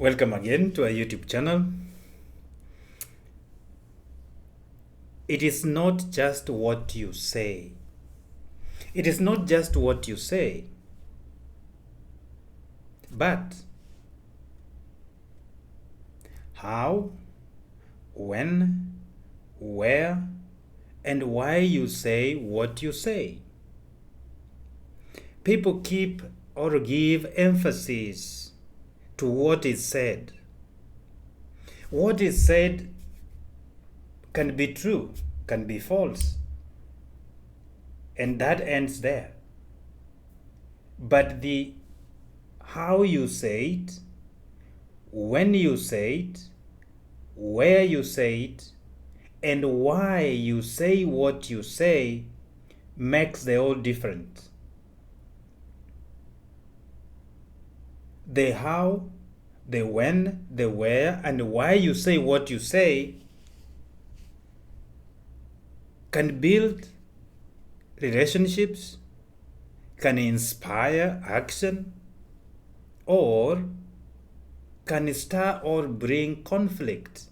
Welcome again to our YouTube channel. It is not just what you say. It is not just what you say, but how, when, where, and why you say what you say. People keep or give emphasis to what is said. What is said can be true, can be false, and that ends there. But the how you say it, when you say it, where you say it, and why you say what you say makes the all different. The how, the when, the where, and why you say what you say can build relationships, can inspire action, or can stir or bring conflict.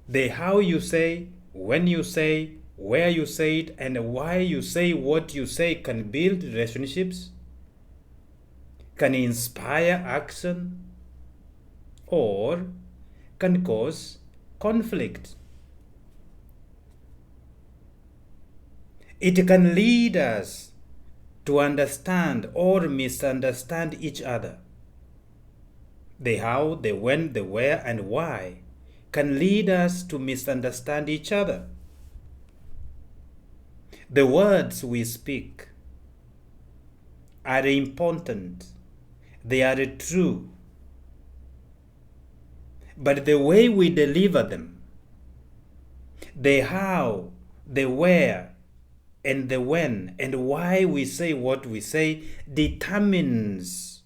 The how you say, when you say, where you say it, and why you say what you say can build relationships, can inspire action, or can cause conflict. It can lead us to understand or misunderstand each other. The how, the when, the where, and why can lead us to misunderstand each other. The words we speak are important. They are true. But the way we deliver them, the how, the where, and the when, and why we say what we say determines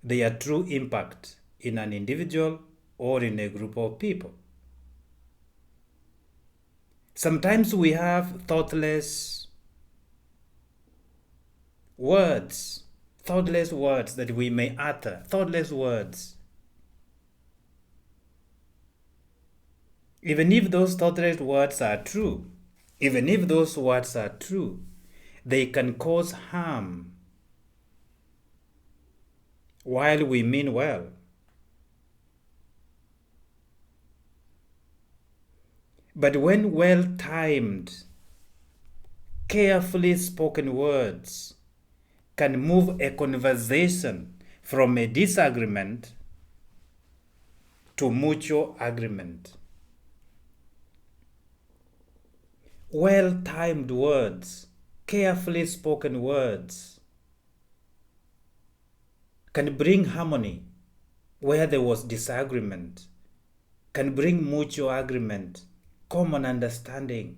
their true impact in an individual or in a group of people. Sometimes we have thoughtless words that we may utter, thoughtless words. Even if those thoughtless words are true, they can cause harm while we mean well. But when well-timed, carefully spoken words can move a conversation from a disagreement to mutual agreement. Well-timed words, carefully spoken words can bring harmony where there was disagreement, can bring mutual agreement, common understanding.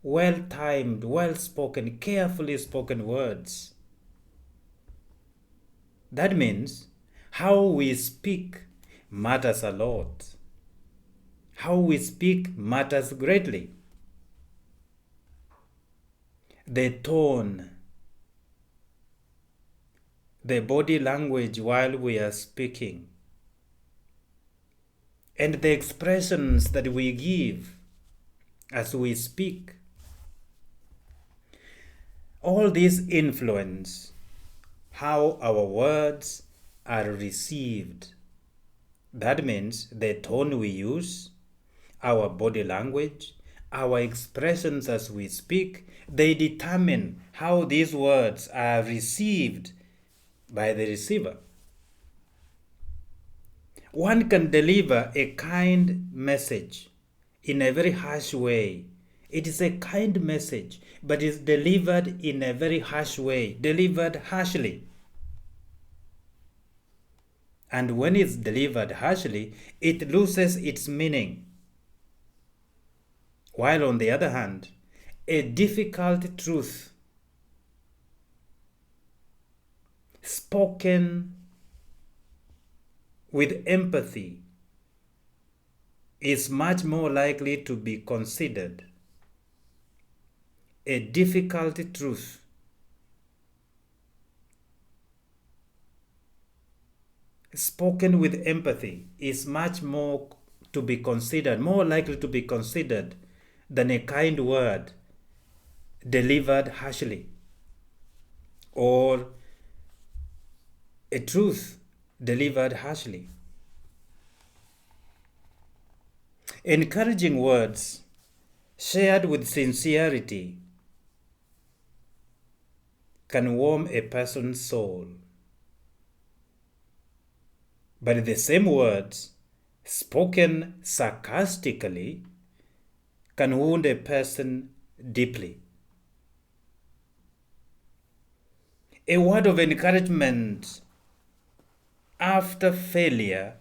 Well-timed, well-spoken, carefully spoken words. That means how we speak matters a lot. How we speak matters greatly. The tone, the body language while we are speaking, and the expressions that we give as we speak. All these influence how our words are received. That means the tone we use, our body language, our expressions as we speak, they determine how these words are received by the receiver. One can deliver a kind message in a very harsh way. It is a kind message, but is delivered in a very harsh way, delivered harshly. And when it's delivered harshly, it loses its meaning. While on the other hand, a difficult truth spoken with empathy is much more likely to be considered. A difficult truth spoken with empathy is much more to be considered, more likely to be considered than a kind word delivered harshly or a truth delivered harshly. Encouraging words shared with sincerity can warm a person's soul. But the same words spoken sarcastically can wound a person deeply. A word of encouragement after failure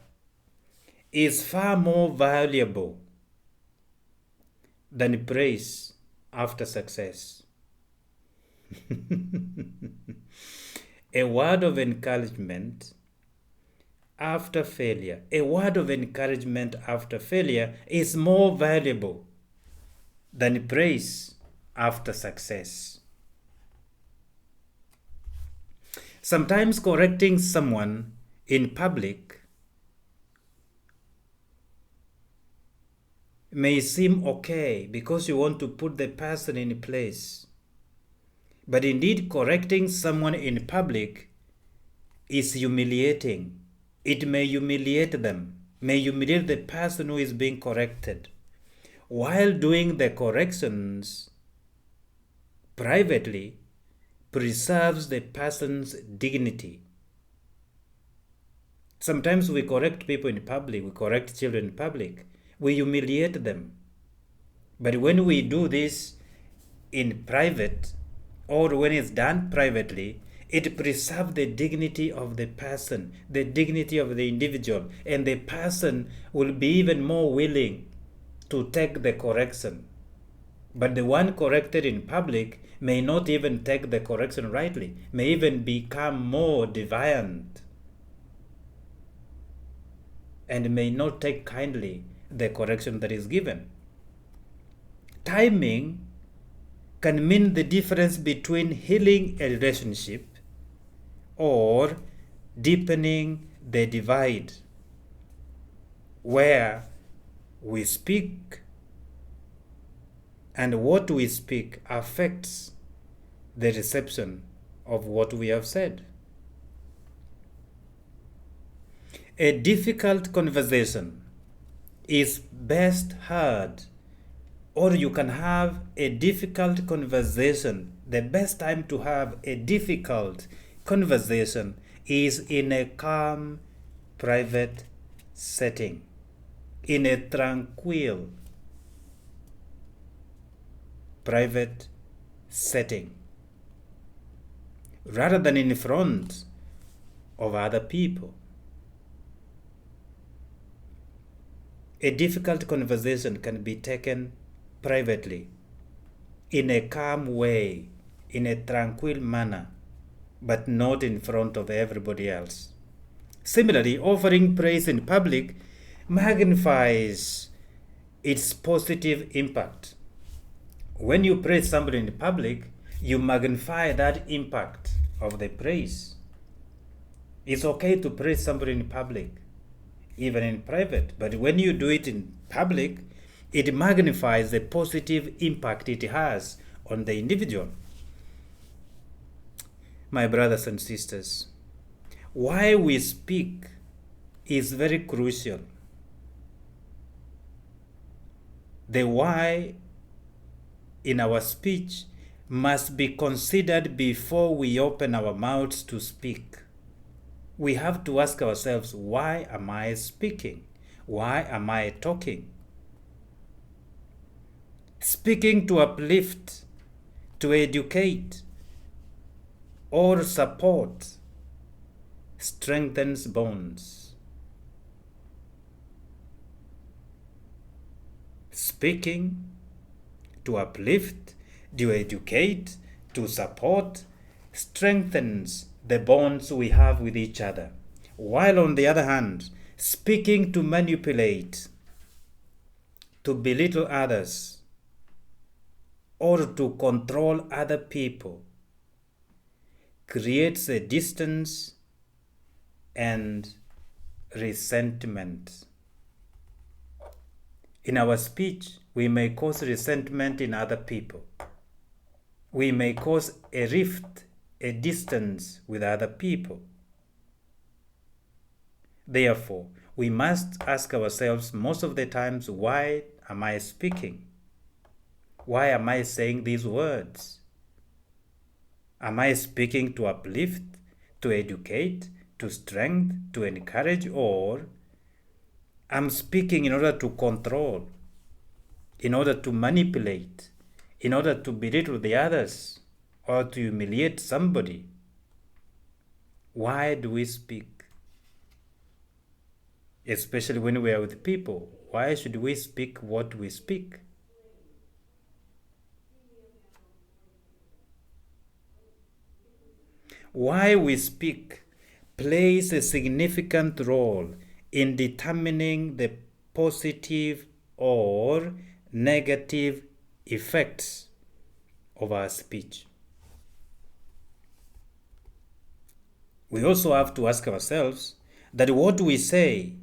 is far more valuable than praise after success. A word of encouragement after failure, a word of encouragement after failure is more valuable than praise after success. Sometimes correcting someone in public may seem okay because you want to put the person in place. But indeed, correcting someone in public is humiliating. It may humiliate them, may humiliate the person who is being corrected. While doing the corrections privately preserves the person's dignity. Sometimes we correct people in public, we correct children in public, we humiliate them. But when we do this in private, or when it's done privately, it preserves the dignity of the person, the dignity of the individual, and the person will be even more willing to take the correction. But the one corrected in public may not even take the correction rightly, may even become more defiant, and may not take kindly the correction that is given. Timing can mean the difference between healing a relationship or deepening the divide, where we speak and what we speak affects the reception of what we have said. A difficult conversation is best heard, or you can have a difficult conversation. The best time to have a difficult conversation is in a calm, private setting, in a tranquil, private setting, rather than in front of other people. A difficult conversation can be taken privately, in a calm way, in a tranquil manner, but not in front of everybody else. Similarly, offering praise in public magnifies its positive impact. When you praise somebody in public, you magnify that impact of the praise. It's okay to praise somebody in public, even in private, but when you do it in public, it magnifies the positive impact it has on the individual. My brothers and sisters, why we speak is very crucial. The why in our speech must be considered before we open our mouths to speak. We have to ask ourselves, why am I speaking? Why am I talking? Speaking to uplift, to educate, or support strengthens bonds. Speaking to uplift, to educate, to support strengthens the bonds we have with each other. While on the other hand, speaking to manipulate, to belittle others, or to control other people creates a distance and resentment. In our speech, we may cause resentment in other people. We may cause a rift, a distance with other people. Therefore, we must ask ourselves most of the times, why am I speaking? Why am I saying these words? Am I speaking to uplift, to educate, to strengthen, to encourage, or I'm speaking in order to control, in order to manipulate, in order to belittle the others, or to humiliate somebody? Why do we speak? Especially when we are with people, why should we speak what we speak? Why we speak plays a significant role in determining the positive or negative effects of our speech. We also have to ask ourselves that what we say,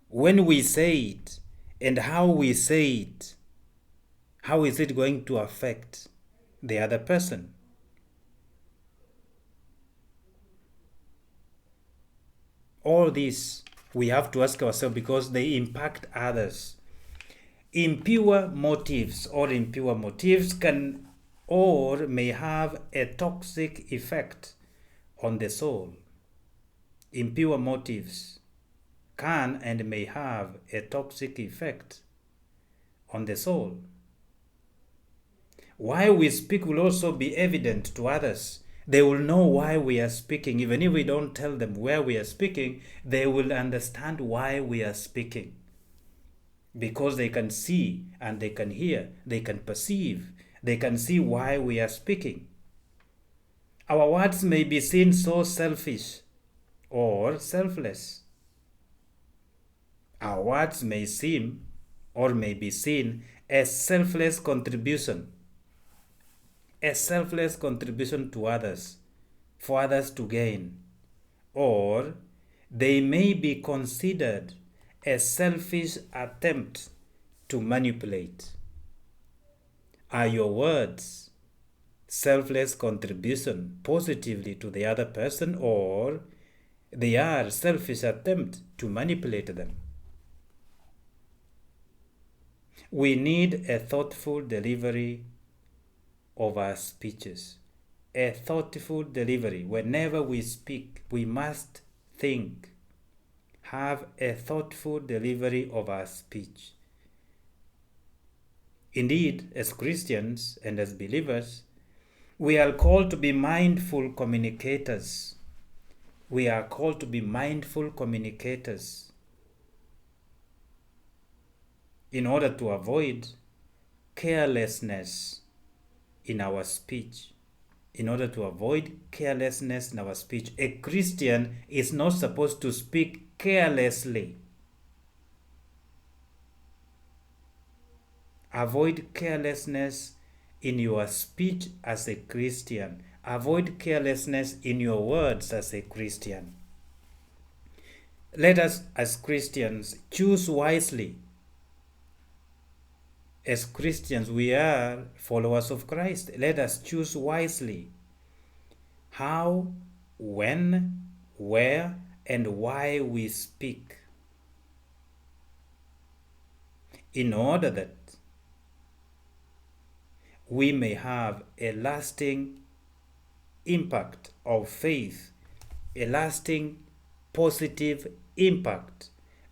when we say it, and how we say it, how is it going to affect the other person? All this we have to ask ourselves because they impact others. Impure motives can or may have a toxic effect on the soul. Impure motives can and may have a toxic effect on the soul. Why we speak will also be evident to others. They will know why we are speaking. Even if we don't tell them where we are speaking, they will understand why we are speaking. Because they can see and they can hear, they can perceive, they can see why we are speaking. Our words may be seen so selfish or selfless. Our words may seem or may be seen as selfless contribution. A selfless contribution to others, for others to gain, or they may be considered a selfish attempt to manipulate. Are your words selfless contribution positively to the other person, or they are selfish attempt to manipulate them? We need a thoughtful delivery of our speeches. A thoughtful delivery. Whenever we speak, we must think. Have a thoughtful delivery of our speech. Indeed, as Christians and as believers, we are called to be mindful communicators. We are called to be mindful communicators in order to avoid carelessness in our speech. In order to avoid carelessness in our speech, a Christian is not supposed to speak carelessly. Avoid carelessness in your speech as a Christian. Avoid carelessness in your words as a Christian. Let us, as Christians, choose wisely. As Christians, we are followers of Christ. Let us choose wisely how, when, where, and why we speak, in order that we may have a lasting impact of faith, a lasting positive impact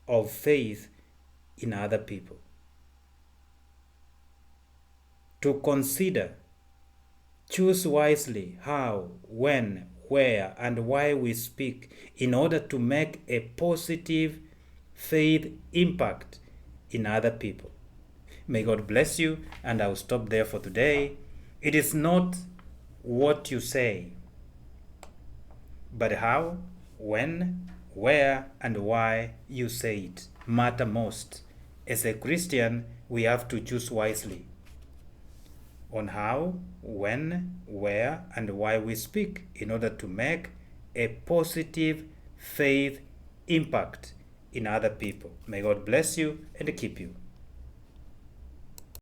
of faith in other people. To consider, choose wisely how, when, where, and why we speak in order to make a positive faith impact in other people. May God bless you, and I'll stop there for today. It is not what you say, but how, when, where, and why you say it matter most. As a Christian, we have to choose wisely on how, when, where, and why we speak in order to make a positive faith impact in other people. May God bless you and keep you.